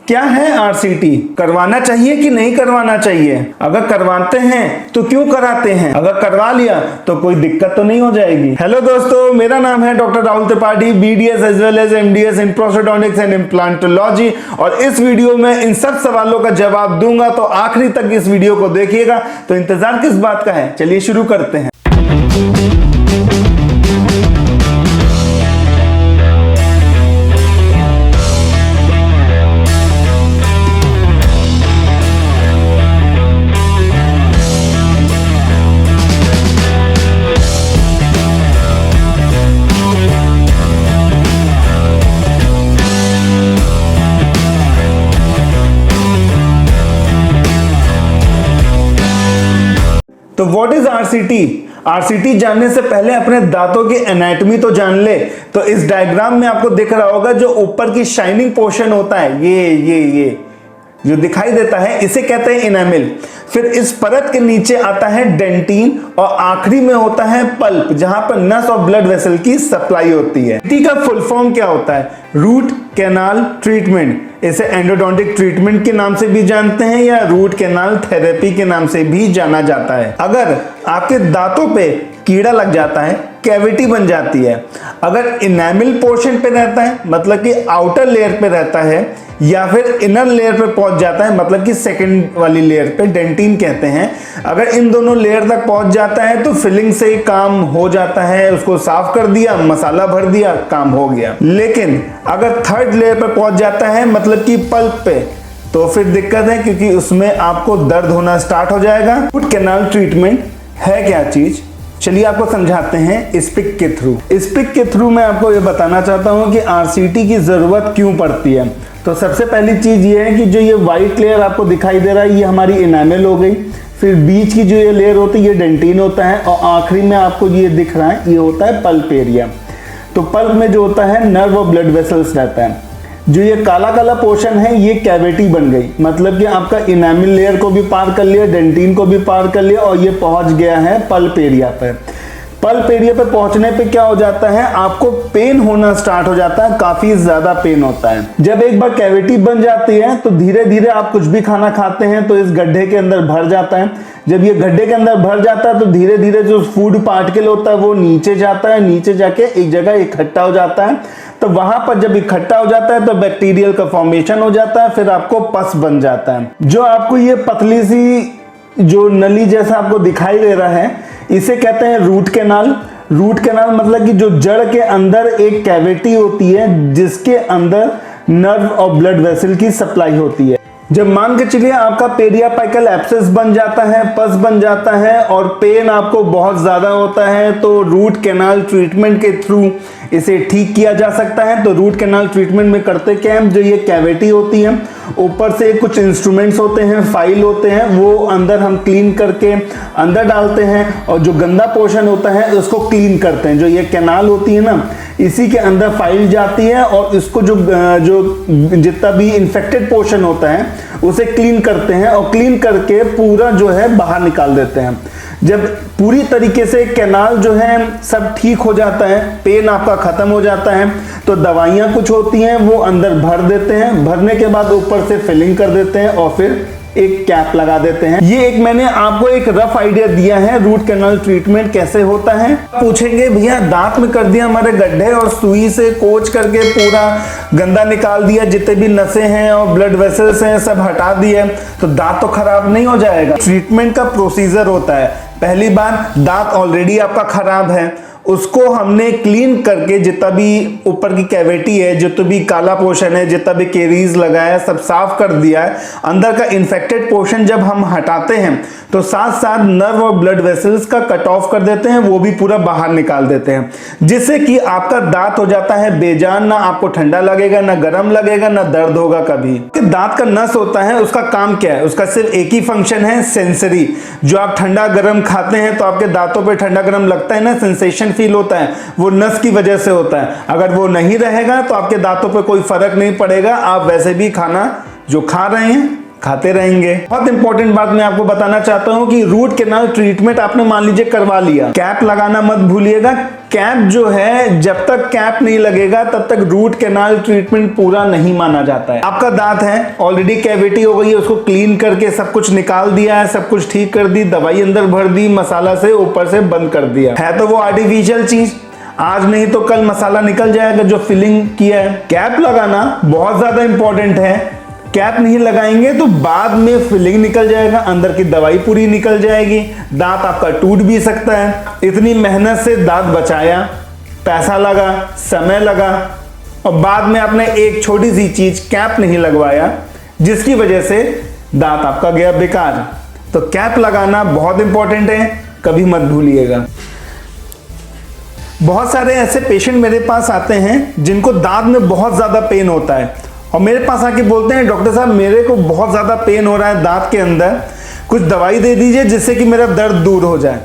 क्या है आरसीटी? करवाना चाहिए कि नहीं करवाना चाहिए? अगर करवाते हैं तो क्यों कराते हैं? अगर करवा लिया तो कोई दिक्कत तो नहीं हो जाएगी? हेलो दोस्तों, मेरा नाम है doctor Rahul Tripathi, BDS as well as MDS in prosthodontics and implantology. और इस वीडियो में इन सब सवालों का जवाब दूंगा, तो आखिरी तक इस वीडियो को देखिएगा। तो इंतजार किस बात का है, चलिए शुरू करते हैं। तो व्हाट इज आरसीटी? आरसीटी जानने से पहले अपने दांतों की एनाटॉमी तो जान ले। तो इस डायग्राम में आपको दिख रहा होगा जो ऊपर की शाइनिंग पोर्शन होता है, ये जो दिखाई देता है, इसे कहते हैं इनेमिल। फिर इस परत के नीचे आता है डेंटिन और आखिरी में होता है पल्प, जहां पर नस और ब्लड वेसल की सप्लाई होती है। टी का फुल फॉर्म क्या होता है? Root canal treatment. इसे एंडोडोंटिक ट्रीटमेंट के नाम से भी जानते हैं या रूट कैनाल थेरेपी के नाम से भी जाना जाता है। अगर आपके दांतों पे कीड़ा लग जाता है, कैविटी बन जाती है, अगर इनेमिल पोर्शन पे रहता है मतलब कि आउटर लेयर पे रहता है, या फिर इनर लेयर पे पहुंच जाता है मतलब कि सेकंड वाली लेयर पे, डेंटिन कहते हैं, अगर इन दोनों लेयर तक पहुंच जाता है तो फिलिंग से काम हो जाता है। उसको साफ कर दिया, मसाला भर दिया, काम हो गया। लेकिन अगर थर्ड लेयर पे पहुंच जाता है मतलब कि पल्प पे, तो फिर दिक्कत है, क्योंकि उसमें आपको दर्द होना स्टार्ट हो जाएगा। रूट कैनाल ट्रीटमेंट है क्या चीज, चलिए आपको समझाते हैं स्पिक के थ्रू। स्पिक के थ्रू मैं आपको ये बताना चाहता हूं कि आरसीटी की जरूरत क्यों पड़ती है। तो सबसे पहली चीज ये है कि जो ये व्हाइट लेयर आपको दिखाई दे रहा है, ये हमारी इनेमिल हो गई। फिर बीच की जो ये लेयर होती है, ये डेंटिन होता है, और आखिरी में आपको ये दिख रहा है, ये होता है पल्प एरिया। तो पल्प में जो होता है नर्व और ब्लड वेसल्स रहता है। जो ये काला काला पोर्शन है, ये कैविटी बन गई, मतलब कि आपका इनेमिल लेयर को भी पार कर लिया, डेंटिन को भी पार कर लिया, और ये पहुंच गया है पल्प एरिया पर। पल्प एरिया पे पहुंचने पे क्या हो जाता है, आपको पेन होना स्टार्ट हो जाता है, काफी ज्यादा पेन होता है। जब एक बार कैविटी बन जाती है तो धीरे धीरे आप कुछ भी खाना खाते हैं तो इस गड्ढे के अंदर भर जाता है। जब ये गड्ढे के अंदर भर जाता है तो धीरे धीरे जो फूड पार्टिकल होता है वो नीचे जाता है, नीचे जाके एक जगह इकट्ठा हो जाता है। तो वहां पर जब इकट्ठा हो जाता है तो बैक्टीरियल का फॉर्मेशन हो जाता है, फिर आपको पस बन जाता है। जो आपको ये पतली सी जो नली जैसा आपको दिखाई दे रहा है, इसे कहते हैं रूट कैनाल। रूट कैनाल मतलब कि जो जड़ के अंदर एक कैविटी होती है जिसके अंदर नर्व और ब्लड वेसल की सप्लाई होती है। जब मान के चलिए आपका पेरियापाइकल एब्सेस बन जाता है, पस बन जाता है और पेन आपको बहुत ज्यादा होता है, तो रूट कैनाल ट्रीटमेंट के थ्रू इसे ठीक किया जा सकता है। तो रूट कैनाल ट्रीटमेंट में करते क्या है, जो ये कैविटी होती है, ऊपर से कुछ इंस्ट्रूमेंट्स होते हैं, फाइल होते हैं, वो अंदर हम क्लीन करके अंदर डालते हैं, और जो गंदा पोर्शन होता है उसको क्लीन करते हैं। जो ये कैनाल होती है ना, इसी के अंदर फाइल जाती है और इसको जो जितना भी इंफेक्टेड पोर्शन होता है उसे क्लीन करते हैं, और क्लीन करके पूरा जो है बाहर निकाल देते हैं। जब पूरी तरीके से कैनाल जो है सब ठीक हो जाता है, पेन आपका खत्म हो जाता है, तो दवाइयां कुछ होती हैं वो अंदर भर देते हैं। भरने के बाद ऊपर से फिलिंग कर देते हैं और फिर एक कैप लगा देते हैं। ये एक मैंने आपको एक रफ आइडिया दिया है रूट कैनाल ट्रीटमेंट कैसे होता है। पूछेंगे भैया दांत में कर दिया हमारे गड्ढे और सुई से कोच करके पूरा गंदा निकाल दिया, जितने भी नसें हैं और ब्लड वेसल्स हैं सब हटा दिए, तो दांत तो खराब नहीं हो जाएगा? ट्रीटमेंट का प्रोसीजर होता है, पहली बार दांत ऑलरेडी आपका खराब है, उसको हमने क्लीन करके जितना भी ऊपर की कैविटी है, जितना भी काला पोर्शन है, जितना भी केरीज लगा है, सब साफ कर दिया है। अंदर का इन्फेक्टेड पोर्शन जब हम हटाते हैं तो साथ साथ नर्व और ब्लड वेसल्स का कट ऑफ कर देते हैं, वो भी पूरा बाहर निकाल देते हैं, जिससे कि आपका दांत हो जाता है बेजान। ना आपको ठंडा लगेगा, ना गर्म लगेगा, ना दर्द होगा कभी। दांत का नस होता है, उसका काम क्या है? उसका सिर्फ एक ही फंक्शन है, सेंसरी। जो आप ठंडा गर्म खाते हैं तो आपके दांतों पे ठंडा गर्म लगता है ना, सेंसेशन फील होता है, वो नस की वजह से होता है। अगर वो नहीं रहेगा तो आपके दांतों पे कोई फर्क नहीं पड़ेगा, आप वैसे भी खाना जो खा रहे हैं खाते रहेंगे। बहुत इंपॉर्टेंट बात मैं आपको बताना चाहता हूं कि रूट कैनाल ट्रीटमेंट आपने मान लीजिए करवा लिया, कैप लगाना मत भूलिएगा। कैप जो है, जब तक कैप नहीं लगेगा तब तक रूट कैनाल ट्रीटमेंट पूरा नहीं माना जाता है। आपका दांत है, ऑलरेडी कैविटी हो गई है, उसको क्लीन करके सब कुछ निकाल दिया है, सब कुछ ठीक कर दी, दवाई अंदर भर दी, मसाला से ऊपर से बंद कर दिया है, तो वो आर्टिफिशियल चीज, आज नहीं तो कल मसाला निकल जाएगा जो फिलिंग किया है। कैप लगाना बहुत ज्यादा इंपॉर्टेंट है। कैप नहीं लगाएंगे तो बाद में फिलिंग निकल जाएगा, अंदर की दवाई पूरी निकल जाएगी, दांत आपका टूट भी सकता है। इतनी मेहनत से दांत बचाया, पैसा लगा, समय लगा, और बाद में आपने एक छोटी सी चीज कैप नहीं लगवाया, जिसकी वजह से दांत आपका गया बेकार। तो कैप लगाना बहुत इंपॉर्टेंट है, कभी मत भूलिएगा। बहुत सारे ऐसे पेशेंट मेरे पास आते हैं जिनको दांत में बहुत ज्यादा पेन होता है, और मेरे पास आके बोलते हैं डॉक्टर साहब मेरे को बहुत ज़्यादा पेन हो रहा है दांत के अंदर, कुछ दवाई दे दीजिए जिससे कि मेरा दर्द दूर हो जाए।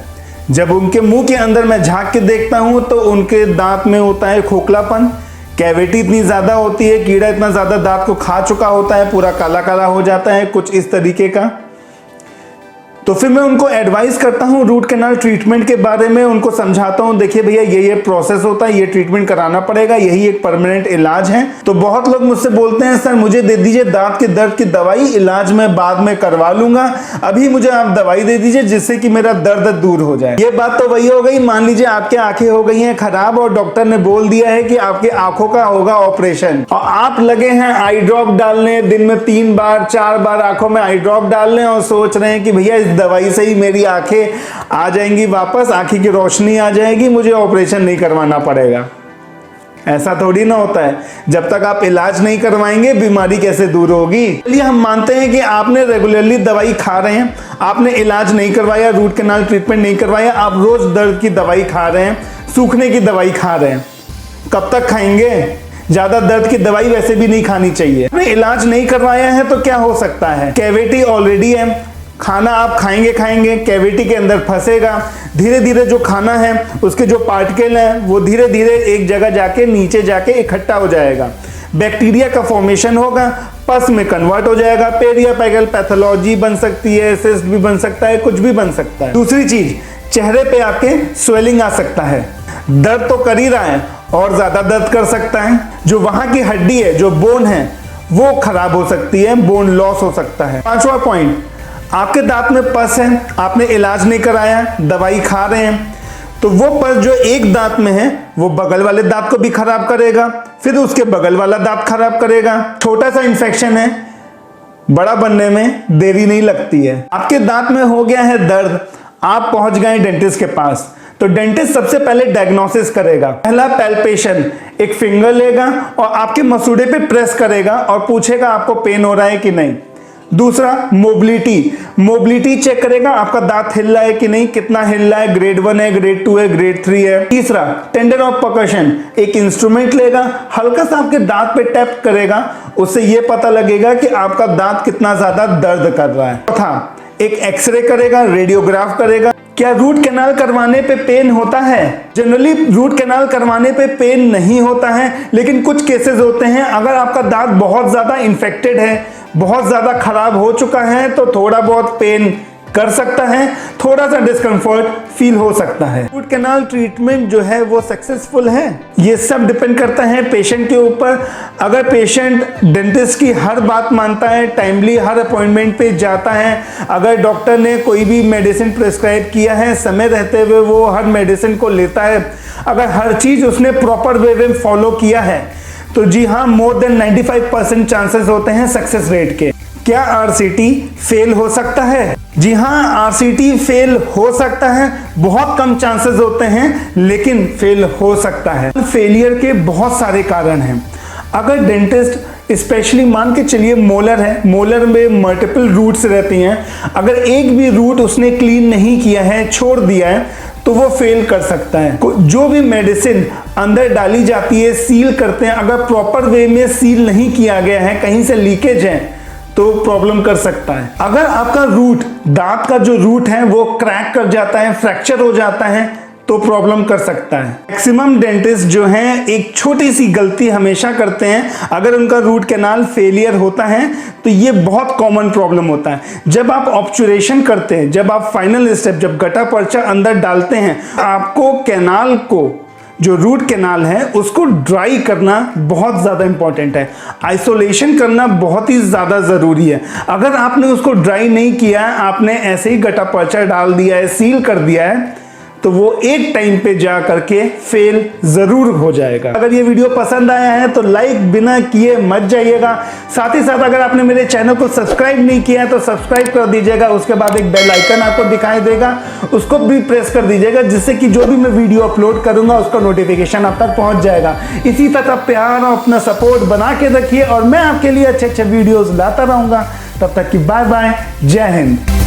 जब उनके मुंह के अंदर मैं झांक के देखता हूं तो उनके दांत में होता है खोखलापन, कैविटी इतनी ज़्यादा होती है, कीड़ा इतना ज़्यादा दांत को खा चुका होता है, पूरा काला काला हो जाता है, कुछ इस तरीके का। तो फिर मैं उनको एडवाइस करता हूं रूट कैनाल ट्रीटमेंट के बारे में, उनको समझाता हूं देखिए भैया ये प्रोसेस होता है, ये ट्रीटमेंट कराना पड़ेगा, यही एक परमानेंट इलाज है। तो बहुत लोग मुझसे बोलते हैं सर मुझे दे दीजिए दांत के दर्द की दवाई, इलाज मैं बाद में करवा लूंगा, अभी मुझे आप दवाई दे दीजिए जिससे कि मेरा दर्द दूर हो जाए। ये बात तो वही हो गई, मान लीजिए आपकी आंखें हो गई हैं खराब और डॉक्टर ने बोल दिया है कि आपकी आंखों का होगा ऑपरेशन, और आप लगे हैं आई ड्रॉप डालने, दिन में 3 बार 4 बार आंखों में आई ड्रॉप डालने, और सोच रहे हैं कि भैया इस दवाई से ही मेरी आंखें आ जाएंगी वापस, आंखें की रोशनी आ जाएगी, मुझे ऑपरेशन नहीं करवाना पड़ेगा। ऐसा थोड़ी ना होता है, जब तक आप इलाज नहीं करवाएंगे बीमारी कैसे दूर होगी। चलिए हम मानते हैं कि आपने रेगुलरली दवाई खा रहे हैं, आपने इलाज नहीं करवाया, रूट कैनाल ट्रीटमेंट नहीं करवाया, आप रोज दर्द की दवाई खा रहे हैं, सूखने की दवाई खा रहे हैं, कब तक खाएंगे? ज्यादा दर्द की दवाई वैसे भी नहीं खानी चाहिए। आपने इलाज नहीं करवाया है तो क्या हो सकता है, कैविटी ऑलरेडी है, खाना आप खाएंगे कैविटी के अंदर फंसेगा, धीरे धीरे जो खाना है उसके जो पार्टिकल हैं वो धीरे धीरे एक जगह जाके नीचे जाके इकट्ठा हो जाएगा, बैक्टीरिया का फॉर्मेशन होगा, पस में कन्वर्ट हो जाएगा, पेरियापैगल पैथोलॉजी बन सकती है, सिस्ट भी बन सकता है, कुछ भी बन सकता है। दूसरी चीज, चेहरे पे आपके स्वेलिंग आ सकता है, दर्द तो कर ही रहा है और ज्यादा दर्द कर सकता है, जो वहां की हड्डी है, जो बोन है वो खराब हो सकती है, बोन लॉस हो सकता है। 5वां पॉइंट, आपके दांत में पस है, आपने इलाज नहीं कराया, दवाई खा रहे हैं, तो वो पस जो एक दांत में है वो बगल वाले दांत को भी खराब करेगा, फिर उसके बगल वाला दांत खराब करेगा। छोटा सा इंफेक्शन है, बड़ा बनने में देरी नहीं लगती है। आपके दांत में हो गया है दर्द, आप पहुंच गए डेंटिस्ट के पास, तो डेंटिस्ट सबसे पहले डायग्नोसिस करेगा। पहला पैल्पेशन, एक फिंगर लेगा और आपके मसूड़े पे प्रेस करेगा और पूछेगा आपको पेन हो रहा है कि नहीं। दूसरा मोबिलिटी चेक करेगा, आपका दांत हिल रहा है कि नहीं, कितना हिल रहा है, ग्रेड 1 है, ग्रेड 2 है, ग्रेड 3 है। तीसरा टेंडर ऑफ परकशन, एक इंस्ट्रूमेंट लेगा, हल्का सा आपके दांत पे टैप करेगा, उससे यह पता लगेगा कि आपका दांत कितना ज्यादा दर्द कर रहा है। चौथा, एक एक्सरे करेगा, रेडियोग्राफ करेगा। क्या रूट कैनाल करवाने पे पेन होता है? जनरली रूट कैनाल करवाने पे पेन नहीं होता है, लेकिन कुछ केसेस होते हैं, अगर आपका दांत बहुत ज्यादा इन्फेक्टेड है, बहुत ज्यादा खराब हो चुका है, तो थोड़ा बहुत पेन कर सकता है, थोड़ा सा डिस्कंफर्ट फील हो सकता है। रूट कैनाल ट्रीटमेंट जो है वो सक्सेसफुल है, ये सब डिपेंड करता है पेशेंट के ऊपर। अगर पेशेंट डेंटिस्ट की हर बात मानता है, टाइमली हर अपॉइंटमेंट पे जाता है, अगर डॉक्टर ने कोई भी मेडिसिन प्रिस्क्राइब किया है समय रहते हुए वो हर मेडिसिन को लेता है, अगर हर चीज उसने प्रॉपर वे में फॉलो किया है, तो जी हाँ, मोर देन 95% चांसेस होते हैं सक्सेस रेट के। क्या आरसीटी फेल हो सकता है? जी हाँ, आरसीटी फेल हो सकता है, बहुत कम चांसेस होते हैं, लेकिन फेल हो सकता है। फेलियर के बहुत सारे कारण हैं। अगर डेंटिस्ट स्पेशली मान के चलिए मोलर है, मोलर में मल्टीपल रूट्स रहती हैं, अगर एक भी रूट उसने क्लीन नहीं किया है, छोड़ दिया है, तो वो फेल कर सकता है। जो भी मेडिसिन अंदर डाली जाती है, सील करते हैं, अगर प्रॉपर वे में सील नहीं किया गया है, कहीं से लीकेज है, तो प्रॉब्लम कर सकता है। अगर आपका रूट, दांत का जो रूट है वो क्रैक कर जाता है, फ्रैक्चर हो जाता है, तो प्रॉब्लम कर सकता है। मैक्सिमम डेंटिस्ट जो हैं एक छोटी सी गलती हमेशा करते हैं, अगर उनका रूट कैनाल फेलियर होता है तो ये बहुत कॉमन प्रॉब्लम होता है। जब आप ऑब्चुरेशन करते हैं, जब आप फाइनल स्टेप, जब गटा पर्चा अंदर डालते हैं, आपको कैनाल को, जो रूट कैनाल है उसको ड्राई करना बहुत ज़्यादा इंपॉर्टेंट है। आइसोलेशन करना बहुत ही ज़्यादा ज़रूरी है। अगर आपने उसको ड्राई नहीं किया, आपने ऐसे ही गटा पर्चा डाल दिया है, सील कर दिया है, तो वो एक टाइम पे जा करके फेल जरूर हो जाएगा। अगर ये वीडियो पसंद आया है तो लाइक बिना किए मत जाइएगा। साथ ही साथ अगर आपने मेरे चैनल को सब्सक्राइब नहीं किया है तो सब्सक्राइब कर दीजिएगा। उसके बाद एक बेल आइकन आपको दिखाई देगा, उसको भी प्रेस कर दीजिएगा, जिससे कि जो भी मैं वीडियो अपलोड करूंगा उसका नोटिफिकेशन आप तक पहुंच जाएगा। इसी तरह प्यार और अपना सपोर्ट बना के रखिए और मैं आपके लिए अच्छे अच्छे वीडियोज लाता रहूंगा। तब तक की बाय बाय, जय हिंद।